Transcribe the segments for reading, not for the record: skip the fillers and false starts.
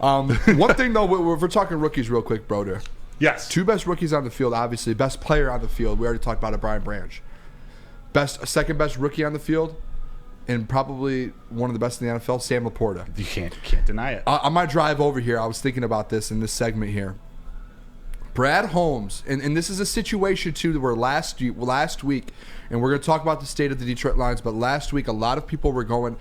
One thing, though, we're talking rookies real quick, Broder. Yes. Two best rookies on the field, obviously. Best player on the field. We already talked about it, Brian Branch. Second best rookie on the field, and probably one of the best in the NFL, Sam Laporta. You can't deny it. On my drive over here, I was thinking about this in this segment here. Brad Holmes, and this is a situation, too, where last week, and we're going to talk about the state of the Detroit Lions, but last week a lot of people were going,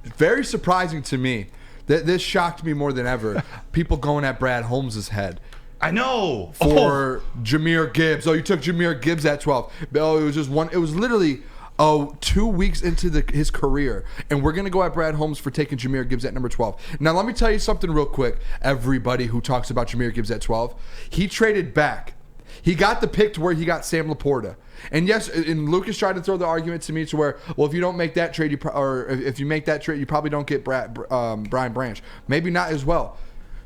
very surprising to me, this shocked me more than ever, people going at Brad Holmes' head. I know. For Jahmyr Gibbs. Oh, you took Jahmyr Gibbs at 12. Oh, it was just one. It was literally 2 weeks into his career. And we're going to go at Brad Holmes for taking Jahmyr Gibbs at number 12. Now, let me tell you something real quick. Everybody who talks about Jahmyr Gibbs at 12, he traded back. He got the pick to where he got Sam Laporta. And yes, and Lucas tried to throw the argument to me to where, well, if you don't make that trade, if you make that trade, you probably don't get Brian Branch. Maybe not as well.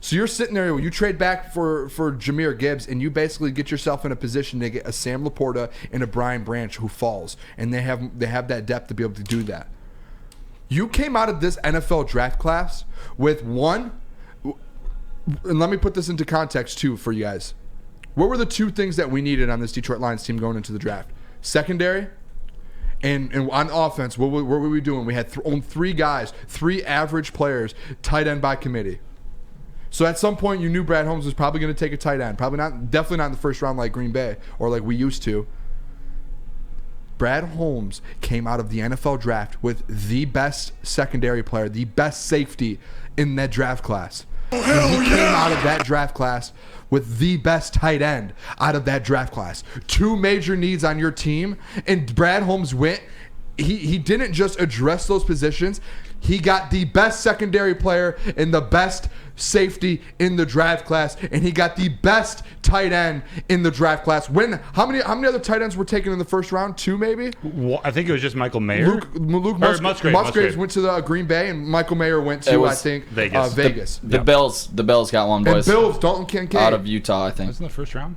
So you're sitting there, you trade back for Jahmyr Gibbs, and you basically get yourself in a position to get a Sam Laporta and a Brian Branch who falls, and they have that depth to be able to do that. You came out of this NFL draft class with one, and let me put this into context too for you guys. What were the two things that we needed on this Detroit Lions team going into the draft? Secondary, and on offense, what were we doing? We had only three guys, three average players, tight end by committee. So at some point, you knew Brad Holmes was probably going to take a tight end. Definitely not in the first round like Green Bay or like we used to. Brad Holmes came out of the NFL draft with the best secondary player, the best safety in that draft class. And he came out of that draft class with the best tight end out of that draft class. Two major needs on your team, and Brad Holmes went. He didn't just address those positions. He got the best secondary player and the best safety in the draft class, and he got the best tight end in the draft class. How many other tight ends were taken in the first round? Two, maybe? Well, I think it was just Michael Mayer. Musgraves went to the Green Bay, and Michael Mayer went to Vegas. The Bills got one, boys. And Bills, Dalton Kincaid out of Utah, I think. That's in the first round.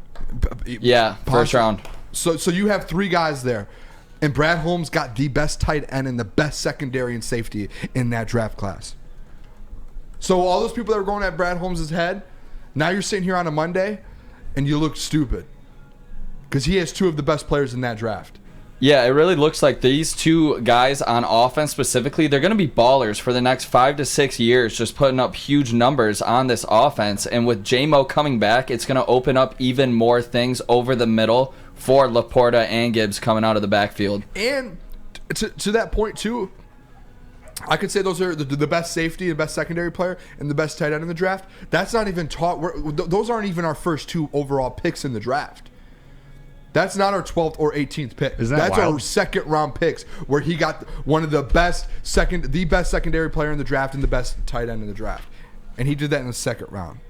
Yeah, first round. So you have three guys there. And Brad Holmes got the best tight end and the best secondary and safety in that draft class. So all those people that were going at Brad Holmes' head, now you're sitting here on a Monday and you look stupid. Because he has two of the best players in that draft. Yeah, it really looks like these two guys on offense specifically, they're going to be ballers for the next 5 to 6 years, just putting up huge numbers on this offense. And with J-Mo coming back, it's going to open up even more things over the middle for Laporta and Gibbs coming out of the backfield. And to that point, too, I could say those are the best safety, the best secondary player, and the best tight end in the draft. That's not even those aren't even our first two overall picks in the draft. That's not our 12th or 18th pick. That's wild? Our second round picks, where he got one of the best secondary player in the draft and the best tight end in the draft. And he did that in the second round.